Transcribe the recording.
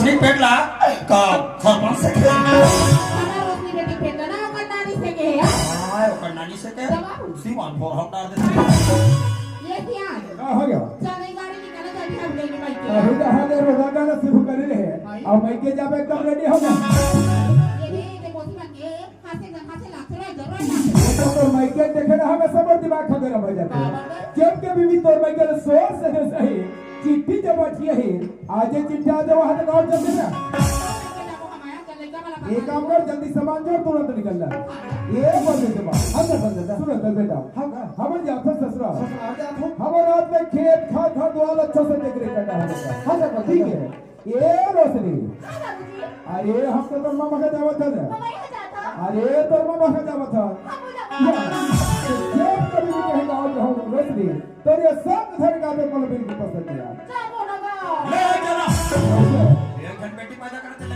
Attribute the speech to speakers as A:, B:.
A: रोशनी पेटला का खरपन से के
B: मला रोशनी बेटी भेटला ना कन्नाडी से के
A: हाय कन्नाडी से के सीमान फोर हम डाल देते
B: ये क्या
C: हो गया
B: चले गाड़ी निकाला जाती हम लेके बाइक
C: हुदा हाले रोजाना ना सिर्फ कर रहे हैं अब मैं के जाबे एकदम रेडी हो गया
B: ये भी मोती बन के हाथे लाख रहा जरूर
C: तो मैं के देखे ना हमें सब दिमाग खा गया जाते जब के बीवी तोर मैं के सोच से सही चिट्ठी जब बैठी है आज चिट्ठी आ जाओ हाथ गांव चलते ना एक काम कर जल्दी सामान जोड़ तुरंत निकल जा ये बोल दे बा हम कर दे सुनो चल बेटा हम जाते ससुरा हम रात में खेत खाद घर द्वार अच्छा से देख रहे करना है हम ठीक है ये रोशनी अरे हम तो मामा का दावत है अरे तो मामा का दावत है जब कभी भी कहेगा और हम रोशनी तो ये सब घर का पे पल बिल्कुल पसंद किया
A: ले चला एक घंटे बेटी पैदा करते